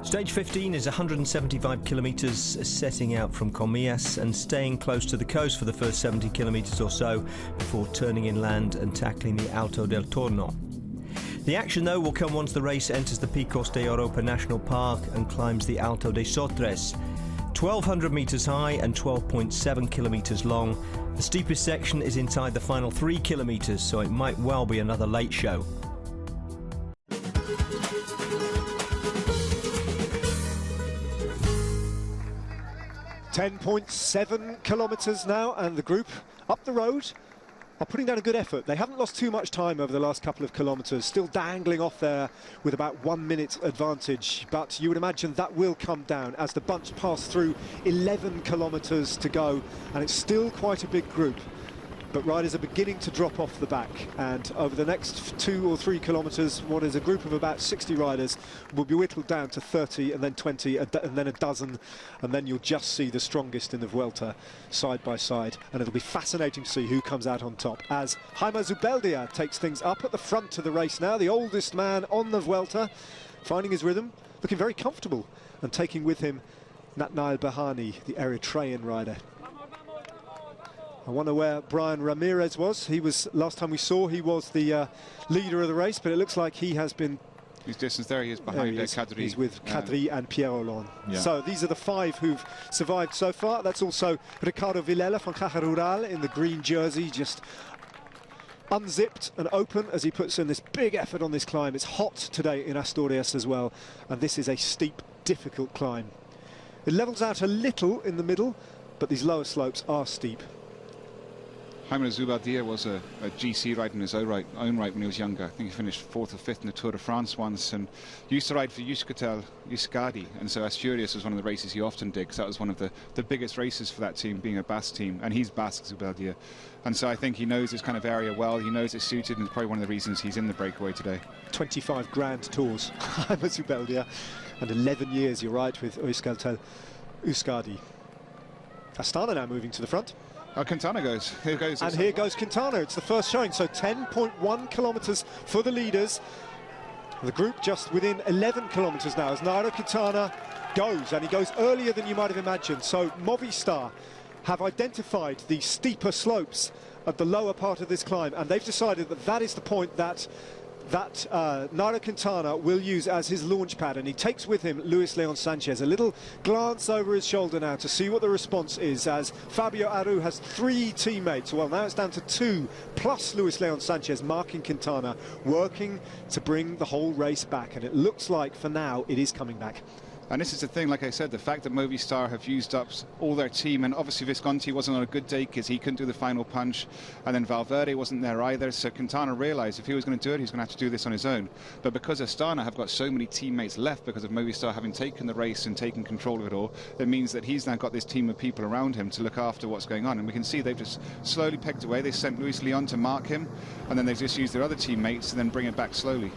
Stage 15 is 175 kilometres, setting out from Comillas and staying close to the coast for the first 70 kilometres or so before turning inland and tackling the Alto del Torno. The action, though, will come once the race enters the Picos de Europa National Park and climbs the Alto de Sotres. 1,200 metres high and 12.7 kilometres long. The steepest section is inside the final 3 kilometres, so it might well be another late show. 10.7 kilometres now, and the group up the road are putting down a good effort. They haven't lost too much time over the last couple of kilometres, still dangling off there with about 1 minute advantage, but you would imagine that will come down as the bunch pass through 11 kilometres to go, and it's still quite a big group. But riders are beginning to drop off the back, and over the next 2 or 3 kilometres, what is a group of about 60 riders will be whittled down to 30 and then 20 and then a dozen, and then you'll just see the strongest in the Vuelta side by side, and it'll be fascinating to see who comes out on top as Jaime Zubeldia takes things up at the front of the race now, the oldest man on the Vuelta, finding his rhythm, looking very comfortable, and taking with him Natnael Berhane, the Eritrean rider. I wonder where Brian Ramirez was. He was, last time we saw, he was the leader of the race, but it looks like he has been... His distance there, he is behind Kadri. He's with Kadri and Pierre Hollande. Yeah. So these are the 5 who've survived so far. That's also Ricardo Villela from Caja Rural in the green jersey, just unzipped and open as he puts in this big effort on this climb. It's hot today in Asturias as well, and this is a steep, difficult climb. It levels out a little in the middle, but these lower slopes are steep. Jaime Zubeldia was a GC rider in his own right when he was younger. I think he finished 4th or 5th in the Tour de France once, and used to ride for Euskadi, and so Asturias was one of the races he often did, because that was one of the biggest races for that team, being a Basque team, and he's Basque, Zubeldia. And so I think he knows this kind of area well, he knows it's suited, and it's probably one of the reasons he's in the breakaway today. 25 grand tours, Jaime Zubeldia, and 11 years, you're right, with Euskaltel Euskadi. Astana now moving to the front. Quintana goes. Here goes. And here goes Quintana. It's the first showing. So 10.1 kilometres for the leaders. The group just within 11 kilometres now as Nairo Quintana goes. And he goes earlier than you might have imagined. So Movistar have identified the steeper slopes at the lower part of this climb. And they've decided that that is the point that Nairo Quintana will use as his launch pad, and he takes with him Luis Leon Sanchez. A little glance over his shoulder now to see what the response is, as Fabio Aru has 3 teammates. Well, now it's down to 2 plus Luis Leon Sanchez marking Quintana, working to bring the whole race back, and it looks like for now it is coming back. And this is the thing, like I said, the fact that Movistar have used up all their team, and obviously Visconti wasn't on a good day because he couldn't do the final punch, and then Valverde wasn't there either, so Quintana realised if he was going to do it, he's going to have to do this on his own. But because Astana have got so many teammates left because of Movistar having taken the race and taken control of it all, it means that he's now got this team of people around him to look after what's going on. And we can see they've just slowly pegged away. They sent Luis Leon to mark him, and then they've just used their other teammates to then bring it back slowly.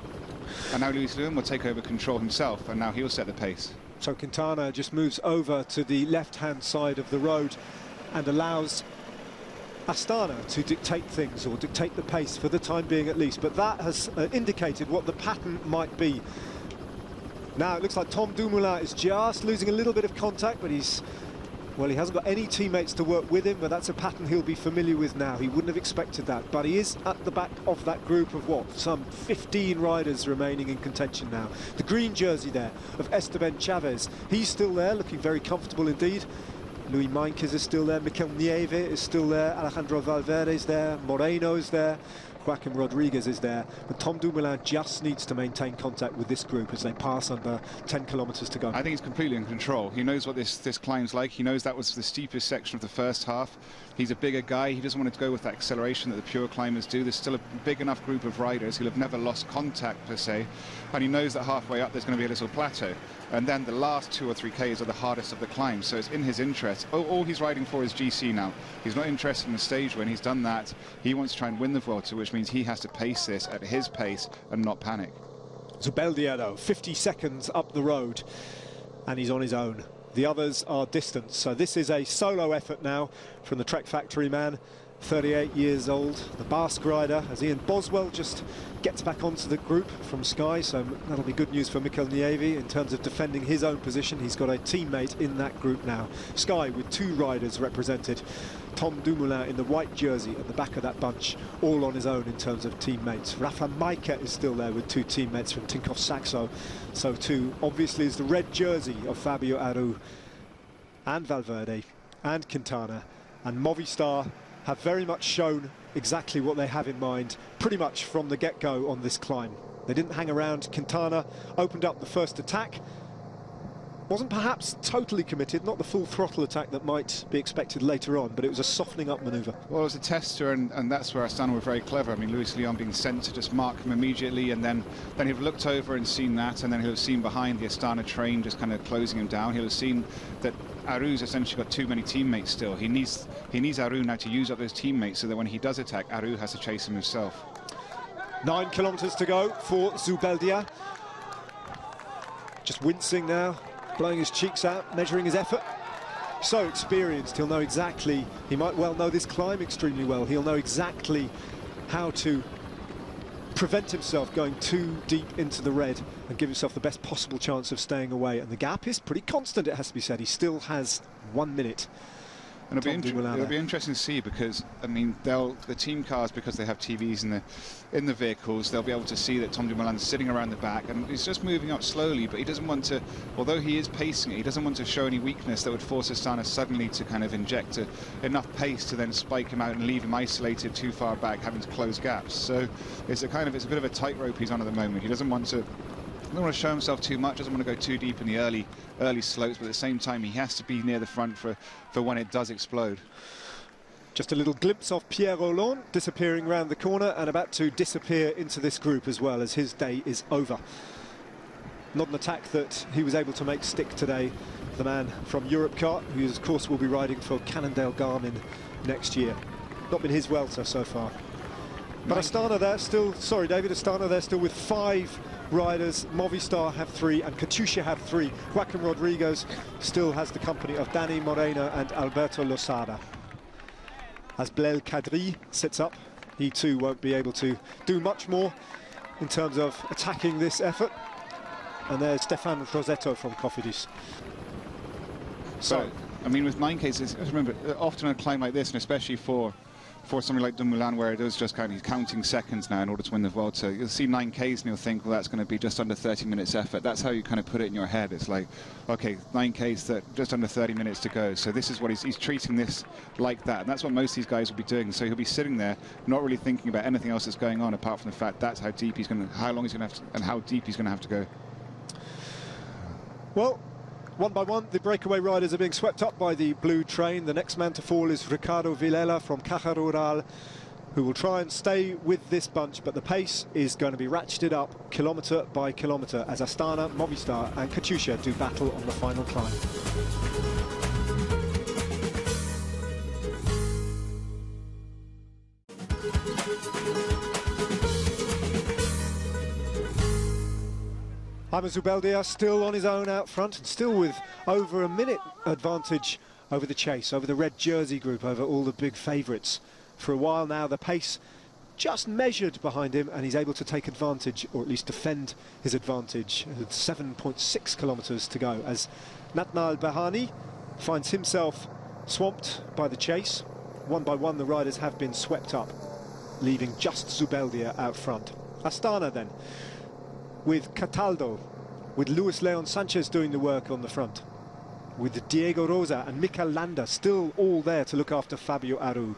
And now Luis Leon will take over control himself, and now he'll set the pace. So Quintana just moves over to the left-hand side of the road and allows Astana to dictate things, or dictate the pace for the time being at least. But that has indicated what the pattern might be. Now it looks like Tom Dumoulin is just losing a little bit of contact, but well, he hasn't got any teammates to work with him, but that's a pattern he'll be familiar with now. He wouldn't have expected that, but he is at the back of that group of, what, some 15 riders remaining in contention now. The green jersey there of Esteban Chavez, he's still there, looking very comfortable indeed. Louis Meintjes is still there, Mikel Nieve is still there, Alejandro Valverde is there, Moreno is there, Joaquim Rodriguez is there, but Tom Dumoulin just needs to maintain contact with this group as they pass under 10 kilometres to go. I think he's completely in control. He knows what this climb's like. He knows that was the steepest section of the first half. He's a bigger guy. He doesn't want to go with that acceleration that the pure climbers do. There's still a big enough group of riders who'll have never lost contact, per se, and he knows that halfway up there's going to be a little plateau. And then the last 2 or 3 Ks are the hardest of the climb, so it's in his interest. All he's riding for is GC now. He's not interested in the stage win. He's done that. He wants to try and win the Vuelta, which means he has to pace this at his pace and not panic. Zubeldia, though, 50 seconds up the road, and he's on his own. The others are distant, so this is a solo effort now from the Trek Factory man, 38 years old, the Basque rider, as Ian Boswell just gets back onto the group from Sky, so that'll be good news for Mikel Nieve in terms of defending his own position. He's got a teammate in that group now. Sky with 2 riders represented. Tom Dumoulin in the white jersey at the back of that bunch, all on his own in terms of teammates. Rafa Majka is still there with 2 teammates from Tinkoff Saxo. So too, obviously, is the red jersey of Fabio Aru and Valverde and Quintana. And Movistar have very much shown exactly what they have in mind, pretty much from the get-go on this climb. They didn't hang around. Quintana opened up the first attack. Wasn't perhaps totally committed, not the full throttle attack that might be expected later on, but it was a softening up manoeuvre. Well, it was a tester, and that's where Astana were very clever. I mean, Luis Leon being sent to just mark him immediately, and then he'd have looked over and seen that, and then he'll have seen behind the Astana train just kind of closing him down. He'll have seen that Aru's essentially got too many teammates still. He needs Aru now to use up those teammates so that when he does attack, Aru has to chase him himself. 9 kilometres to go for Zubeldia. Just wincing now, blowing his cheeks out, measuring his effort. So experienced, he'll know exactly, he might well know this climb extremely well. He'll know exactly how to prevent himself going too deep into the red and give himself the best possible chance of staying away. And the gap is pretty constant, it has to be said. He still has 1 minute. And it'll be interesting to see, because I mean, the team cars, because they have TVs in the vehicles, they'll be able to see that Tom Dumoulin's sitting around the back and he's just moving up slowly, but he doesn't want to, although he is pacing it, he doesn't want to show any weakness that would force Astana suddenly to kind of inject enough pace to then spike him out and leave him isolated too far back, having to close gaps. So it's a bit of a tightrope he's on at the moment. He doesn't want to show himself too much, doesn't want to go too deep in the early slopes, but at the same time he has to be near the front for when it does explode. Just a little glimpse of Pierre Rolland disappearing round the corner and about to disappear into this group as well, as his day is over. Not an attack that he was able to make stick today, the man from Europe Kart, who of course will be riding for Cannondale Garmin next year. Not been his welter so far. But Astana there still, sorry David, Astana there still with 5 riders. Movistar have 3 and Katusha have 3. Joaquim Rodriguez still has the company of Dani Morena and Alberto Losada. As Blel Kadri sits up, he too won't be able to do much more in terms of attacking this effort. And there's Stefan Rosetto from Cofidis. So, I mean, with 9Ks, remember, often on a climb like this, and especially for something like Dumoulin, where it is just kind of counting seconds now in order to win the Vuelta, you'll see 9Ks and you'll think, well, that's going to be just under 30 minutes effort. That's how you kind of put it in your head. It's like, okay, 9Ks, that just under 30 minutes to go. So this is what he's treating this like that. And that's what most of these guys will be doing. So he'll be sitting there, not really thinking about anything else that's going on, apart from the fact that's how deep he's going to, how long he's going to have to, and how deep he's going to have to go. Well, one by one, the breakaway riders are being swept up by the blue train. The next man to fall is Ricardo Villela from Caja Rural, who will try and stay with this bunch, but the pace is going to be ratcheted up kilometre by kilometre as Astana, Movistar and Katusha do battle on the final climb. Ivan Zubeldia still on his own out front and still with over a minute advantage over the chase, over the red jersey group, over all the big favourites. For a while now, the pace just measured behind him, and he's able to take advantage, or at least defend his advantage. 7.6 kilometres to go as Natnal Bahani finds himself swamped by the chase. One by one, the riders have been swept up, leaving just Zubeldia out front. Astana then, with Cataldo, with Luis Leon Sanchez doing the work on the front, with Diego Rosa and Mikel Landa still all there to look after Fabio Aru.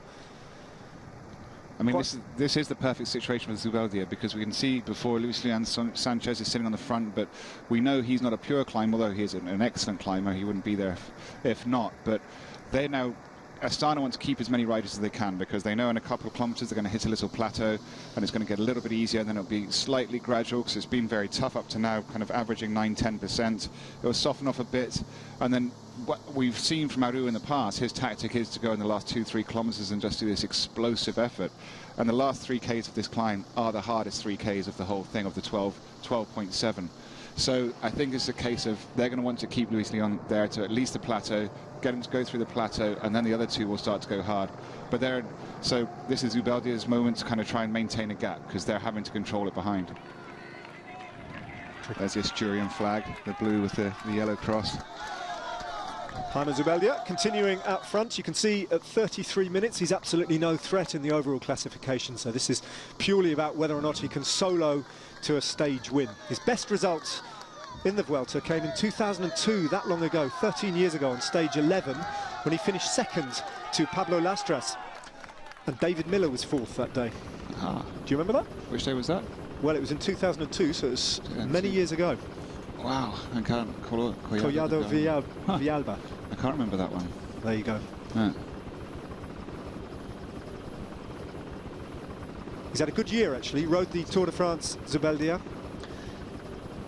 I mean, this is the perfect situation with Zubeldia, because we can see before Luis Leon Sanchez is sitting on the front, but we know he's not a pure climber, although he is an excellent climber. He wouldn't be there if not. But they're now, Astana want to keep as many riders as they can, because they know in a couple of kilometres they're going to hit a little plateau and it's going to get a little bit easier, and then it'll be slightly gradual, because it's been very tough up to now, kind of averaging 9–10%. It'll soften off a bit, and then what we've seen from Aru in the past, his tactic is to go in the last 2-3 kilometers and just do this explosive effort. And the last 3Ks of this climb are the hardest 3Ks of the whole thing, of the 12.7. So I think it's a case of they're going to want to keep Luis Leon there to at least the plateau, get him to go through the plateau, and then the other two will start to go hard. But so this is Zubeldia's moment to kind of try and maintain a gap, because they're having to control it behind. There's the Asturian flag, the blue with the yellow cross. Jaime Zubeldia continuing out front. You can see at 33 minutes he's absolutely no threat in the overall classification, so this is purely about whether or not he can solo to a stage win. His best result in the Vuelta came in 2002, that long ago, 13 years ago, on stage 11, when he finished second to Pablo Lastras, and David Miller was fourth that day. Ah. Do you remember that? Which day was that? Well, it was in 2002, so it was many years ago. Wow, I can't... Collado Villalba. I can't remember that one. There you go. Yeah. He's had a good year, actually. He rode the Tour de France, Zubeldia,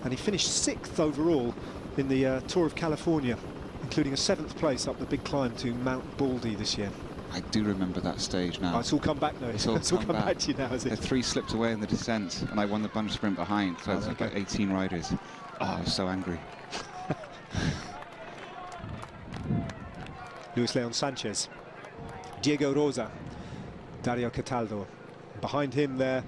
and he finished 6th overall in the Tour of California, including a 7th place up the big climb to Mount Baldy this year. I do remember that stage now. Oh, it's all come back now. It's all come back to you now, is it? The 3 slipped away in the descent, and I won the bunch sprint behind. So it's about 18 riders. Oh, I was so angry. Luis Leon Sanchez, Diego Rosa, Dario Cataldo. Behind him there,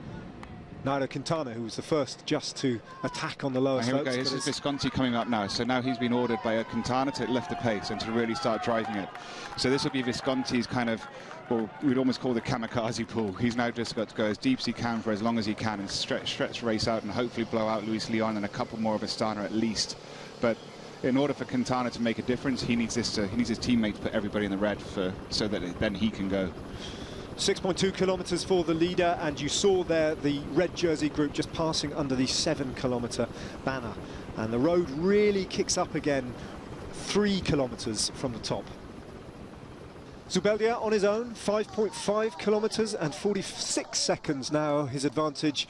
Nairo Quintana, who was the first just to attack on the lower slopes. Here we go, this is Visconti coming up now. So now he's been ordered by Quintana to lift the pace and to really start driving it. So this will be Visconti's kind of, well, we'd almost call the kamikaze pool. He's now just got to go as deep as he can for as long as he can and stretch the race out and hopefully blow out Luis Leon and a couple more of Astana at least. But in order for Quintana to make a difference, he needs his teammates to put everybody in the red so that then he can go. 6.2 kilometres for the leader, and you saw there the red jersey group just passing under the 7-kilometre banner, and the road really kicks up again 3 kilometres from the top. Zubeldia on his own, 5.5 kilometres and 46 seconds now his advantage.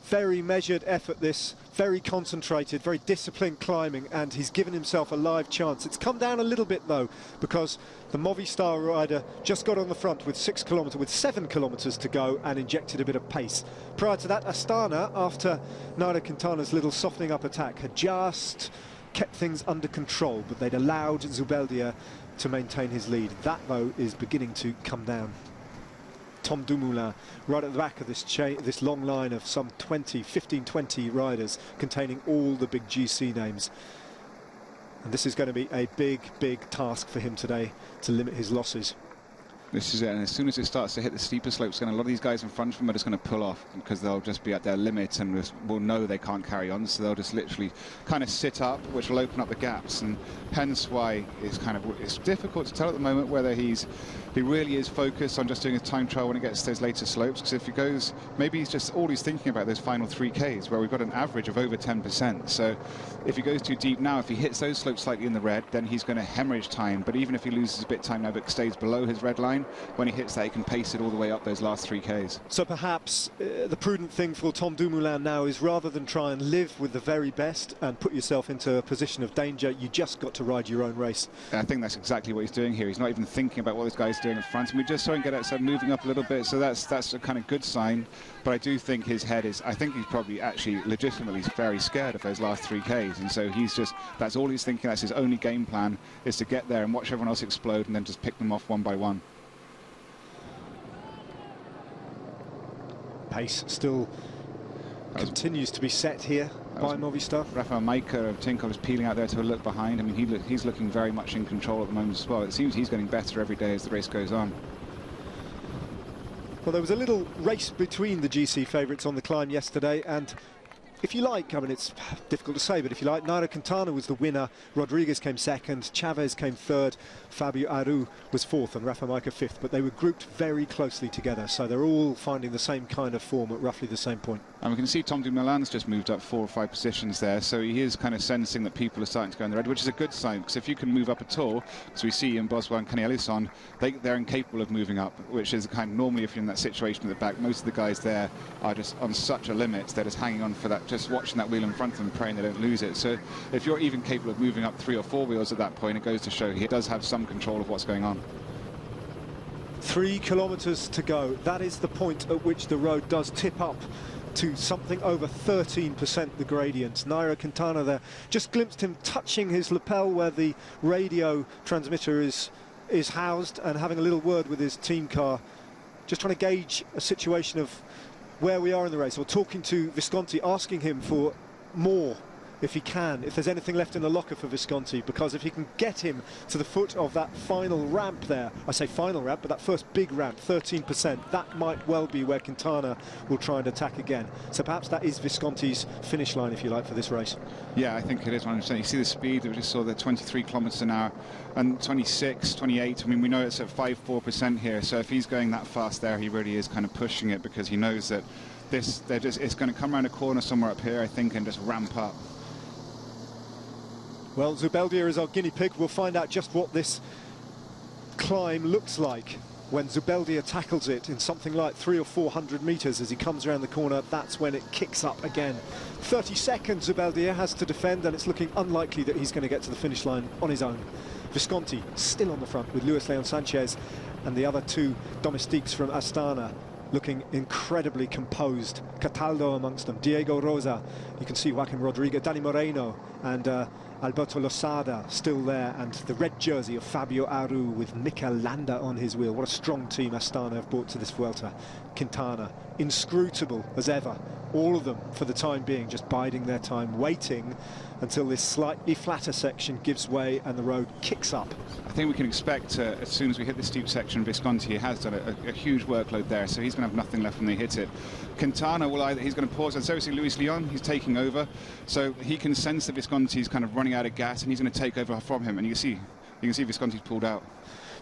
Very measured effort, this, very concentrated, very disciplined climbing, and he's given himself a live chance. It's come down a little bit though, because the Movistar rider just got on the front with 7 kilometres to go and injected a bit of pace. Prior to that, Astana, after Nairo Quintana's little softening up attack, had just kept things under control, but they'd allowed Zubeldia to maintain his lead. That though is beginning to come down. Tom Dumoulin right at the back of this long line of some 15-20 riders containing all the big GC names. And this is going to be a big task for him today to limit his losses. This is it, and as soon as it starts to hit the steeper slopes, a lot of these guys in front of him are just going to pull off because they'll just be at their limit and will know they can't carry on, so they'll just literally kind of sit up, which will open up the gaps, and hence why it's difficult to tell at the moment whether he really is focused on just doing his time trial when it gets to those later slopes, because if he goes, maybe he's just all he's thinking about those final 3Ks where we've got an average of over 10%. So if he goes too deep now, if he hits those slopes slightly in the red, then he's going to hemorrhage time. But even if he loses a bit of time now but stays below his red line, when he hits that, he can pace it all the way up those last 3Ks. So perhaps the prudent thing for Tom Dumoulin now is, rather than try and live with the very best and put yourself into a position of danger, you just got to ride your own race. And I think that's exactly what he's doing here. He's not even thinking about what this guy's doing in front, and we just saw him get outside, moving up a little bit, so that's a kind of good sign. But I do think his head is, I think he's probably actually legitimately very scared of those last 3Ks, and so he's just, that's all he's thinking. That's his only game plan, is to get there and watch everyone else explode and then just pick them off one by one. Pace still continues to be set here by Movistar. Rafael Majka of Tinkoff is peeling out there to a look behind. I mean, he's looking very much in control at the moment as well. It seems he's getting better every day as the race goes on. Well, there was a little race between the GC favourites on the climb yesterday, and if you like, I mean, it's difficult to say, but if you like, Nairo Quintana was the winner, Rodriguez came second, Chavez came third, Fabio Aru was fourth, and Rafa Majka fifth, but they were grouped very closely together, so they're all finding the same kind of form at roughly the same point. And we can see Tom Dumoulin's just moved up 4 or 5 positions there, so he is kind of sensing that people are starting to go in the red, which is a good sign, because if you can move up at all, as we see in Boswell and Canelison, they're incapable of moving up, which is kind of normally, if you're in that situation at the back, most of the guys there are just on such a limit, they're just hanging on for that just watching that wheel in front of them, praying they don't lose it. So if you're even capable of moving up 3 or 4 wheels at that point, it goes to show he does have some control of what's going on. 3 kilometres to go. That is the point at which the road does tip up to something over 13% the gradient. Nairo Quintana there, just glimpsed him touching his lapel where the radio transmitter is housed, and having a little word with his team car, just trying to gauge a situation of where we are in the race, or talking to Visconti, asking him for more if he can, if there's anything left in the locker for Visconti, because if he can get him to the foot of that final ramp there, I say final ramp, but that first big ramp, 13%, that might well be where Quintana will try and attack again. So perhaps that is Visconti's finish line, if you like, for this race. Yeah, I think it is 100%. You see the speed, we just saw the 23 kilometres an hour and 26, 28. I mean, we know it's at 5-4% here, so if he's going that fast there, he really is kind of pushing it, because he knows that it's going to come around a corner somewhere up here, I think, and just ramp up. Well, Zubeldia is our guinea pig. We'll find out just what this climb looks like when Zubeldia tackles it in something like 300 or 400 metres as he comes around the corner. That's when it kicks up again. 30 seconds Zubeldia has to defend, and it's looking unlikely that he's going to get to the finish line on his own. Visconti still on the front with Luis Leon Sanchez and the other 2 domestiques from Astana looking incredibly composed. Cataldo amongst them, Diego Rosa, you can see Joaquim Rodriguez, Dani Moreno and Alberto Losada still there, and the red jersey of Fabio Aru with Mikel Landa on his wheel. What a strong team Astana have brought to this Vuelta. Quintana, inscrutable as ever. All of them, for the time being, just biding their time, waiting until this slightly flatter section gives way and the road kicks up. I think we can expect, as soon as we hit the steep section, Visconti has done a huge workload there, so he's going to have nothing left when they hit it. Quintana will he's going to pause, and so is Luis Leon, he's taking over, so he can sense that Visconti's kind of running out of gas, and he's going to take over from him, and you can see Visconti's pulled out.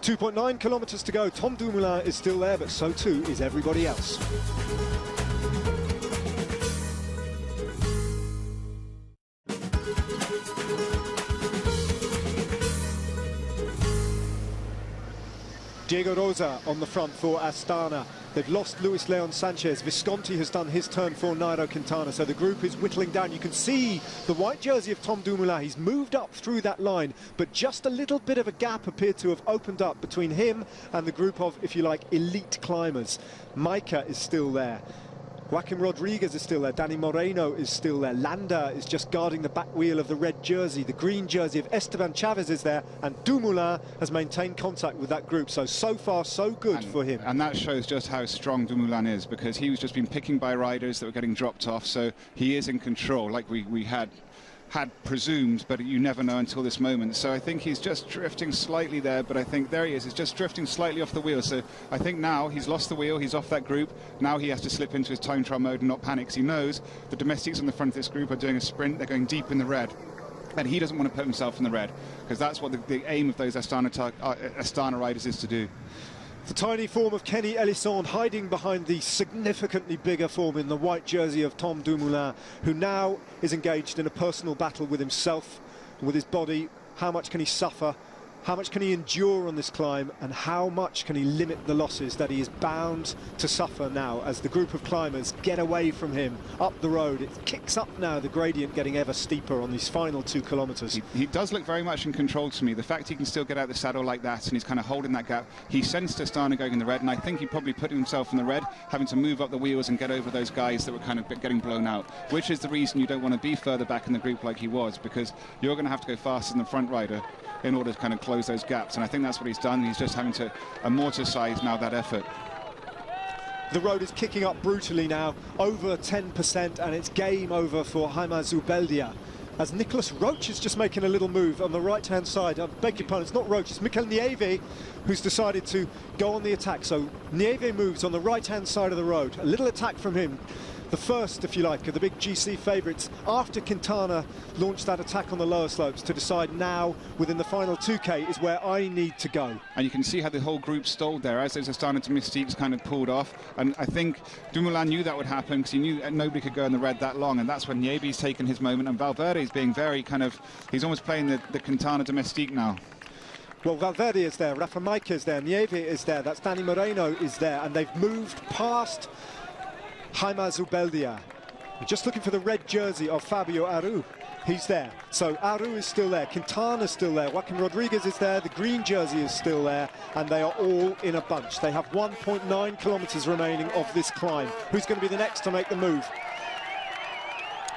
2.9 kilometres to go. Tom Dumoulin is still there, but so too is everybody else. Diego Rosa on the front for Astana. They've lost Luis Leon Sanchez. Visconti has done his turn for Nairo Quintana, so the group is whittling down. You can see the white jersey of Tom Dumoulin. He's moved up through that line, but just a little bit of a gap appeared to have opened up between him and the group of, if you like, elite climbers. Maika is still there. Joaquim Rodriguez is still there, Dani Moreno is still there, Landa is just guarding the back wheel of the red jersey, the green jersey of Esteban Chavez is there, and Dumoulin has maintained contact with that group, so far so good for him. And that shows just how strong Dumoulin is, because he was just been picking by riders that were getting dropped off, so he is in control, like we had presumed, but you never know until this moment. So I think he's just drifting slightly there, but I think there he is. He's just drifting slightly off the wheel. So I think now he's lost the wheel, he's off that group. Now he has to slip into his time trial mode and not panic, because he knows the domestics on the front of this group are doing a sprint. They're going deep in the red, and he doesn't want to put himself in the red, because that's what the aim of those Astana riders is to do. The tiny form of Kenny Elissonde hiding behind the significantly bigger form in the white jersey of Tom Dumoulin, who now is engaged in a personal battle with himself, with his body. How much can he suffer? How much can he endure on this climb, and how much can he limit the losses that he is bound to suffer now as the group of climbers get away from him up the road? It kicks up now, the gradient getting ever steeper on these final 2 kilometres. He does look very much in control to me. The fact he can still get out the saddle like that, and he's kind of holding that gap. He sensed Astana going in the red, and I think he probably put himself in the red, having to move up the wheels and get over those guys that were kind of getting blown out, which is the reason you don't want to be further back in the group like he was, because you're going to have to go faster than the front rider in order to kind of close those gaps, and I think that's what he's done. He's just having to amortise now that effort. The road is kicking up brutally now, over 10%, and it's game over for Jaime Zubeldia, as Nicolas Roche is just making a little move on the right-hand side. I beg your pardon, it's not Roche, it's Mikel Nieve who's decided to go on the attack. So Nieve moves on the right-hand side of the road. A little attack from him. The first, if you like, of the big GC favourites after Quintana launched that attack on the lower slopes to decide now, within the final 2K, is where I need to go. And you can see how the whole group stalled there as those Astana domestiques kind of pulled off. And I think Dumoulin knew that would happen, because he knew that nobody could go in the red that long. And that's when Nieve's taken his moment, and Valverde's being very kind of, he's almost playing the Quintana domestique now. Well, Valverde is there, Rafa Maika is there, Nieve is there, that's Dani Moreno is there, and they've moved past Jaime Zubeldia. We're just looking for the red jersey of Fabio Aru. He's there. So Aru is still there, Quintana's still there, Joaquin Rodriguez is there, the green jersey is still there, and they are all in a bunch. They have 1.9 kilometres remaining of this climb. Who's going to be the next to make the move?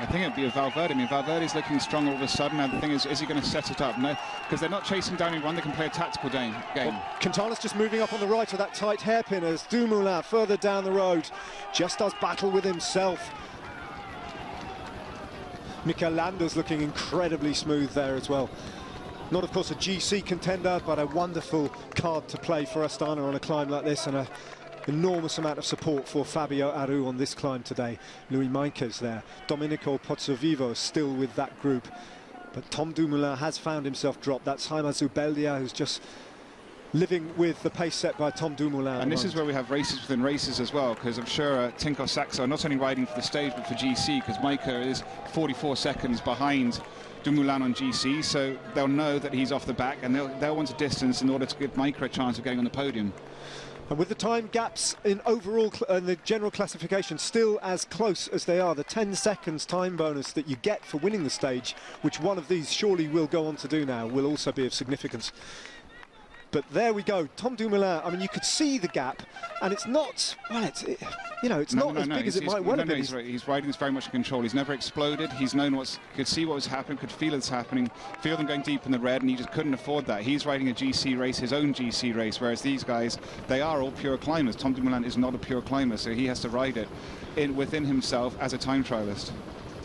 I think it'd be a Valverde. I mean, Valverde's looking strong all of a sudden. Now the thing is he going to set it up? No, because they're not chasing down anyone. They can play a tactical game. Well, Quintana's just moving up on the right of that tight hairpin as Dumoulin further down the road just does battle with himself. Mikel Landa's looking incredibly smooth there as well. Not, of course, a GC contender, but a wonderful card to play for Astana on a climb like this, and an enormous amount of support for Fabio Aru on this climb today. Louis Meintjes there. Domenico Pozzovivo still with that group. But Tom Dumoulin has found himself dropped. That's Jaime Zubeldia, who's just living with the pace set by Tom Dumoulin. And this is where we have races within races as well, because I'm sure Tinko Saxo are not only riding for the stage but for GC, because Maika is 44 seconds behind Dumoulin on GC, so they'll know that he's off the back, and they'll want a distance in order to give Maika a chance of getting on the podium. And with the time gaps in overall the general classification still as close as they are, the 10 seconds time bonus that you get for winning the stage, which one of these surely will go on to do now, will also be of significance. But there we go, Tom Dumoulin. I mean, you could see the gap, and it's not, well, it's not as big as it might well have been. He's riding this very much in control. He's never exploded. He's known could see what was happening, could feel it's happening, feel them going deep in the red, and he just couldn't afford that. He's riding a GC race, his own GC race, whereas these guys, they are all pure climbers. Tom Dumoulin is not a pure climber, so he has to ride it within himself as a time trialist.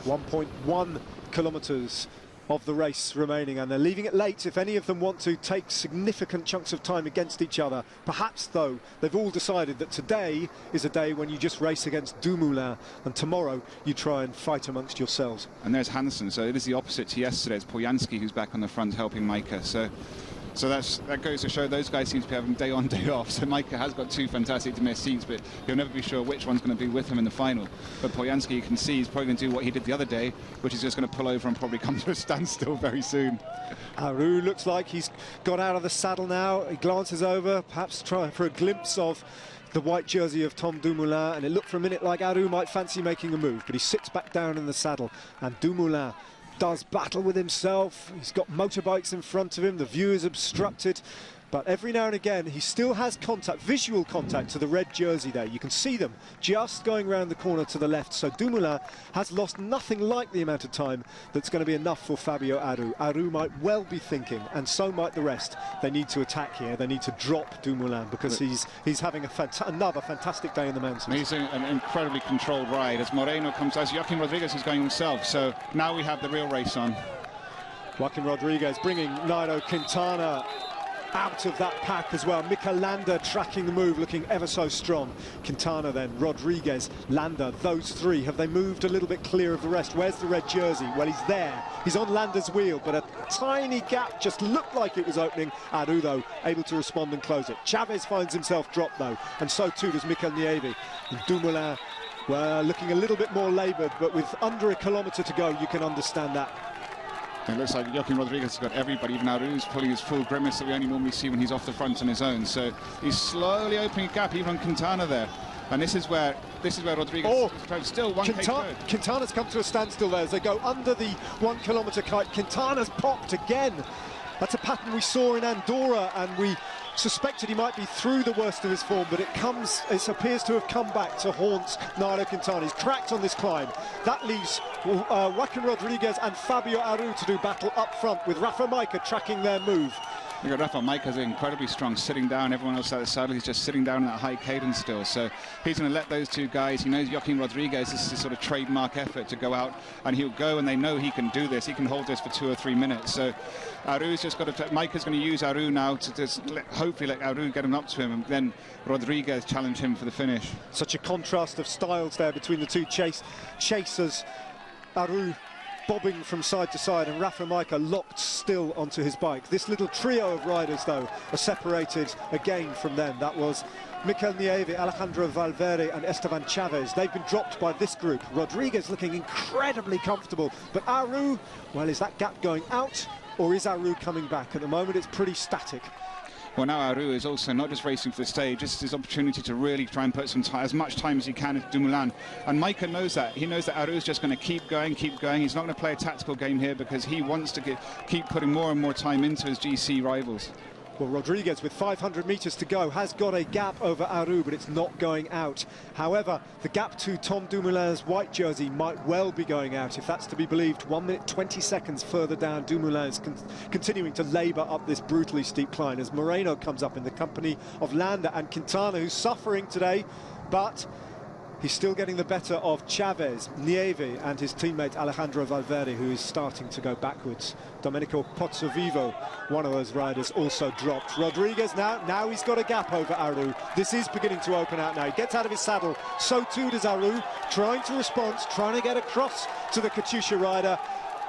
1.1 kilometres of the race remaining, and they're leaving it late if any of them want to take significant chunks of time against each other. Perhaps, though, they've all decided that today is a day when you just race against Dumoulin, and tomorrow you try and fight amongst yourselves. And there's Hansen, so it is the opposite to yesterday. It's Poljanski who's back on the front helping Maika. So that goes to show those guys seem to be having day on, day off. So Maika has got two fantastic domestiques, but he'll never be sure which one's going to be with him in the final. But Poljanski, you can see, he's probably going to do what he did the other day, which is just going to pull over and probably come to a standstill very soon. Aru looks like he's got out of the saddle now. He glances over, perhaps trying for a glimpse of the white jersey of Tom Dumoulin, and it looked for a minute like Aru might fancy making a move, but he sits back down in the saddle, and Dumoulin does battle with himself. He's got motorbikes in front of him, the view is obstructed, but every now and again he still has contact, visual contact to the red jersey there. You can see them just going round the corner to the left, so Dumoulin has lost nothing like the amount of time that's going to be enough for Fabio Aru. Aru might well be thinking, and so might the rest, they need to attack here, they need to drop Dumoulin, because he's having another fantastic day in the mountains. He's an incredibly controlled ride as Moreno comes, as Joaquin Rodriguez is going himself, so now we have the real race on. Joaquin Rodriguez bringing Nairo Quintana out of that pack as well. Mikel Landa tracking the move, looking ever so strong. Quintana then, Rodriguez, Landa, those three, have they moved a little bit clear of the rest? Where's the red jersey? Well, he's there. He's on Landa's wheel, but a tiny gap just looked like it was opening. Aru, though, able to respond and close it. Chavez finds himself dropped, though, and so too does Mikel Nieve. And Dumoulin, well, looking a little bit more laboured, but with under a kilometre to go, you can understand that. It looks like Joaquin Rodriguez has got everybody, even Aru's pulling his full grimace that we only normally see when he's off the front on his own. So he's slowly opening a gap, even on Quintana there. And this is where Rodriguez is still 1K to go. Quintana's come to a standstill there as they go under the 1 kilometre kite. Quintana's popped again. That's a pattern we saw in Andorra, and we suspected he might be through the worst of his form, but it appears to have come back to haunt Nairo Quintana. He's cracked on this climb. That leaves Joaquin Rodriguez and Fabio Aru to do battle up front, with Rafa Maika tracking their move. You've got Rafa Maika's incredibly strong, sitting down. Everyone else out the saddle, he's just sitting down in that high cadence still. So he's going to let those two guys. He knows Joaquin Rodriguez, this is his sort of trademark effort to go out, and he'll go, and they know he can do this. He can hold this for 2 or 3 minutes. So Aru's just got to, Maika's going to use Aru now to just hopefully let Aru get him up to him, and then Rodriguez challenge him for the finish. Such a contrast of styles there between the two chasers. Aru bobbing from side to side, and Rafa Maika locked still onto his bike. This little trio of riders, though, are separated again from them. That was Mikel Nieve, Alejandro Valverde and Esteban Chavez. They've been dropped by this group. Rodriguez looking incredibly comfortable, but Aru, well, is that gap going out, or is Aru coming back? At the moment, it's pretty static. Well, now Aru is also not just racing for the stage, this is his opportunity to really try and put some time, as much time as he can into Dumoulin. And Micah knows that. He knows that Aru is just going to keep going, keep going. He's not going to play a tactical game here because he wants to keep putting more and more time into his GC rivals. Well, Rodriguez, with 500 metres to go, has got a gap over Aru, but it's not going out. However, the gap to Tom Dumoulin's white jersey might well be going out, if that's to be believed. 1 minute 20 seconds further down, Dumoulin is continuing to labour up this brutally steep climb as Moreno comes up in the company of Landa and Quintana, who's suffering today, but he's still getting the better of Chavez, Nieve and his teammate Alejandro Valverde, who is starting to go backwards. Domenico Pozzovivo, one of those riders, also dropped. Rodriguez now he's got a gap over Aru. This is beginning to open out now. He gets out of his saddle, so too does Aru, trying to respond, trying to get across to the Katusha rider.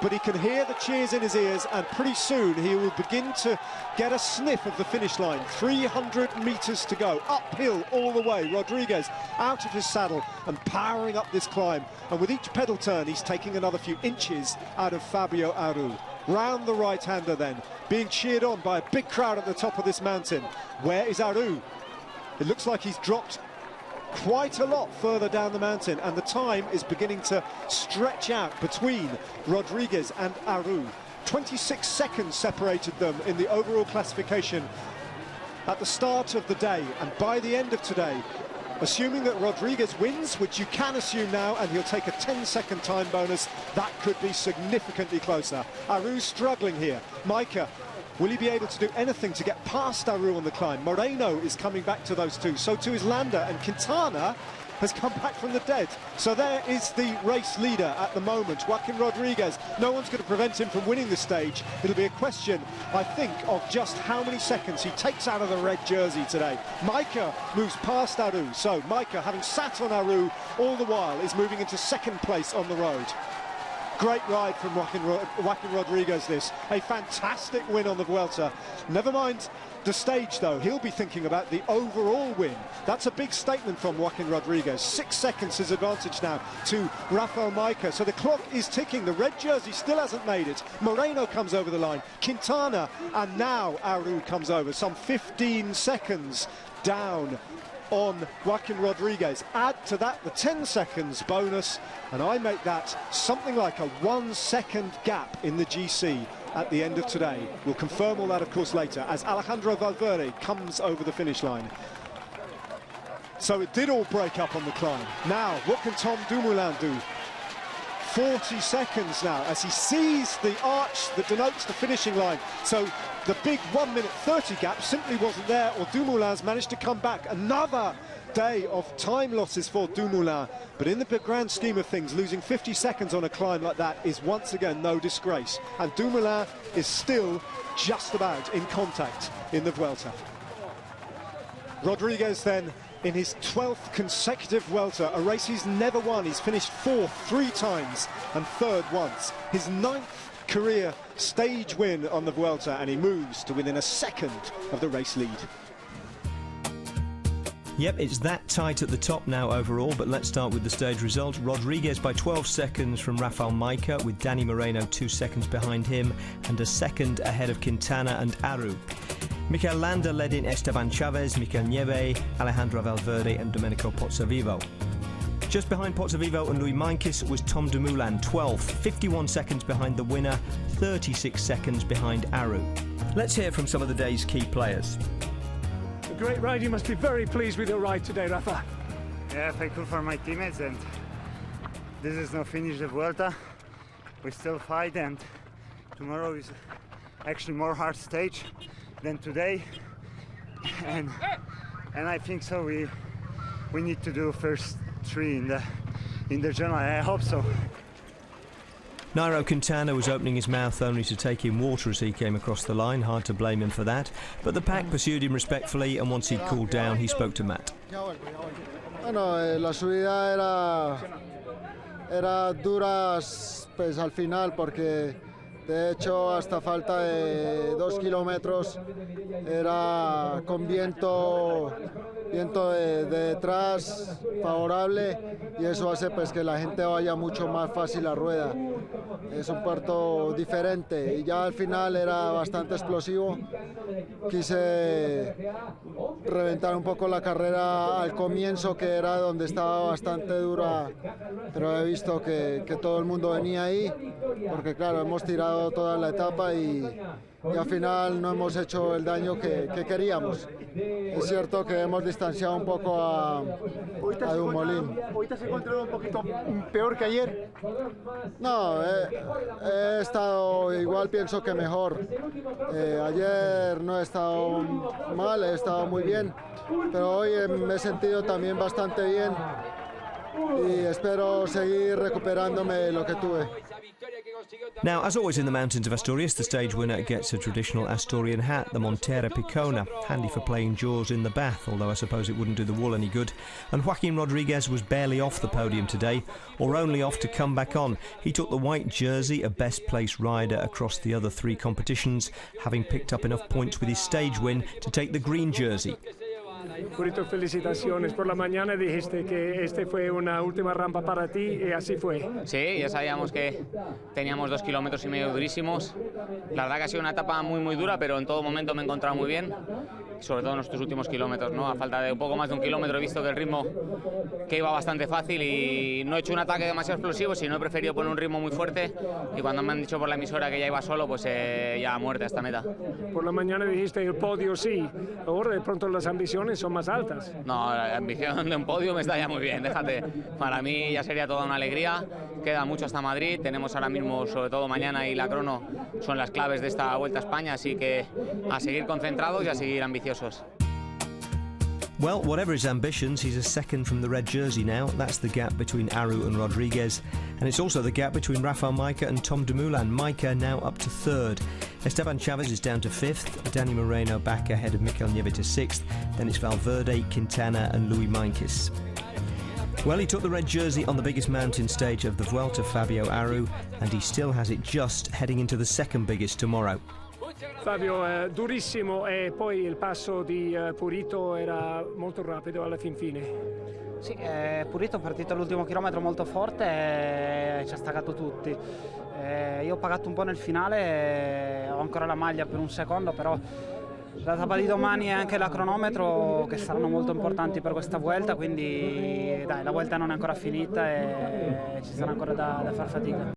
But he can hear the cheers in his ears, and pretty soon he will begin to get a sniff of the finish line. 300 metres to go, uphill all the way. Rodriguez out of his saddle and powering up this climb. And with each pedal turn, he's taking another few inches out of Fabio Aru. Round the right-hander then, being cheered on by a big crowd at the top of this mountain. Where is Aru? It looks like he's dropped quite a lot further down the mountain, and the time is beginning to stretch out between Rodriguez and Aru. 26 seconds separated them in the overall classification at the start of the day, and by the end of today, assuming that Rodriguez wins, which you can assume now, and he'll take a 10-second time bonus, that could be significantly closer. Aru's struggling here. Micah, will he be able to do anything to get past Aru on the climb? Moreno is coming back to those two. So too is Landa, and Quintana has come back from the dead. So there is the race leader at the moment, Joaquin Rodriguez. No one's going to prevent him from winning the stage. It'll be a question, I think, of just how many seconds he takes out of the red jersey today. Micah moves past Aru. So Micah, having sat on Aru all the while, is moving into second place on the road. Great ride from Joaquin Rodriguez, this. A fantastic win on the Vuelta. Never mind the stage, though. He'll be thinking about the overall win. That's a big statement from Joaquin Rodriguez. 6 seconds his advantage now to Rafael Micah. So the clock is ticking. The red jersey still hasn't made it. Moreno comes over the line. Quintana, and now Aru comes over. Some 15 seconds down on Joaquin Rodriguez. Add to that the 10 seconds bonus, and I make that something like a 1 second gap in the GC at the end of today. We'll confirm all that, of course, later as Alejandro Valverde comes over the finish line. So it did all break up on the climb. Now, what can Tom Dumoulin do? 40 seconds now as he sees the arch that denotes the finishing line. So the big 1 minute 30 gap simply wasn't there, or Dumoulin's managed to come back. Another day of time losses for Dumoulin, but in the grand scheme of things, losing 50 seconds on a climb like that is once again no disgrace, and Dumoulin is still just about in contact in the Vuelta. Rodriguez then in his 12th consecutive Vuelta, a race he's never won. He's finished 4th 3 times and 3rd once. His 9th career stage win on the Vuelta, and he moves to within a second of the race lead. Yep, it's that tight at the top now overall, but let's start with the stage result. Rodriguez by 12 seconds from Rafael Micah, with Danny Moreno 2 seconds behind him and a second ahead of Quintana and Aru. Mikel Landa led in Esteban Chavez, Mikel Nieve, Alejandro Valverde and Domenico Pozzovivo. Just behind Pozzovivo and Louis Meintjes was Tom Dumoulin, 12th, 51 seconds behind the winner, 36 seconds behind Aru. Let's hear from some of the day's key players. A great ride. You must be very pleased with your ride today, Rafa. Yeah, thankful for my teammates, and this is no finish of Vuelta. We still fight, and tomorrow is actually more hard stage than today, and I think so we need to do first 3 in the journal. I hope so. Nairo Quintana was opening his mouth only to take in water as he came across the line. Hard to blame him for that, but the pack pursued him respectfully, and once he'd cooled down he spoke to Matt. Bueno, la subida era dura pues al final, porque de hecho hasta falta de 2 kilómetros era con viento viento de detrás favorable, y eso hace pues que la gente vaya mucho más fácil a rueda. Es un puerto diferente y ya al final era bastante explosivo. Quise reventar un poco la carrera al comienzo, que era donde estaba bastante dura, pero he visto que todo el mundo venía ahí, porque claro, hemos tirado toda la etapa y al final no hemos hecho el daño que queríamos. Es cierto que hemos distanciado un poco a Dumoulin. ¿Hoy te has encontrado un poquito peor que ayer? No, he estado igual, pienso que mejor. Ayer no he estado mal, he estado muy bien, pero hoy me he sentido también bastante bien y espero seguir recuperándome de lo que tuve. Now, as always in the mountains of Asturias, the stage winner gets a traditional Asturian hat, the Montera Picona, handy for playing jaws in the bath, although I suppose it wouldn't do the wool any good. And Joaquin Rodriguez was barely off the podium today, or only off to come back on. He took the white jersey, a best place rider across the other three competitions, having picked up enough points with his stage win to take the green jersey. Purito, felicitaciones. Por la mañana dijiste que este fue una última rampa para ti y así fue. Sí, ya sabíamos que teníamos 2,5 kilómetros durísimos. La verdad que ha sido una etapa muy dura, pero en todo momento me he encontrado muy bien. Sobre todo en estos últimos kilómetros, ¿no? A falta de un poco más de 1 kilómetro he visto que el ritmo que iba bastante fácil y no he hecho un ataque demasiado explosivo, sino he preferido poner un ritmo muy fuerte, y cuando me han dicho por la emisora que ya iba solo, pues ya a muerte a esta meta. Por la mañana dijiste el podio sí, ahora de pronto las ambiciones son más altas. No, la ambición de un podio me está ya muy bien, déjate. Para mí ya sería toda una alegría, queda mucho hasta Madrid, tenemos ahora mismo, sobre todo mañana y la crono, son las claves de esta Vuelta a España, así que a seguir concentrados y a seguir ambiciosos. Well, whatever his ambitions, he's a second from the red jersey now. That's the gap between Aru and Rodriguez. And it's also the gap between Rafael Majka and Tom Dumoulin. Majka now up to third. Esteban Chaves is down to fifth. Danny Moreno back ahead of Mikel Nieve to sixth. Then it's Valverde, Quintana and Louis Meintjes. Well, he took the red jersey on the biggest mountain stage of the Vuelta, Fabio Aru, and he still has it just heading into the second biggest tomorrow. Fabio, durissimo, e poi il passo di Purito era molto rapido alla fin fine. Sì, Purito è partito all'ultimo chilometro molto forte e ci ha staccato tutti. Io ho pagato un po' nel finale, ho ancora la maglia per un secondo, però la tappa di domani e anche la cronometro che saranno molto importanti per questa Vuelta, quindi dai, la Vuelta non è ancora finita e ci sarà ancora da far fatica.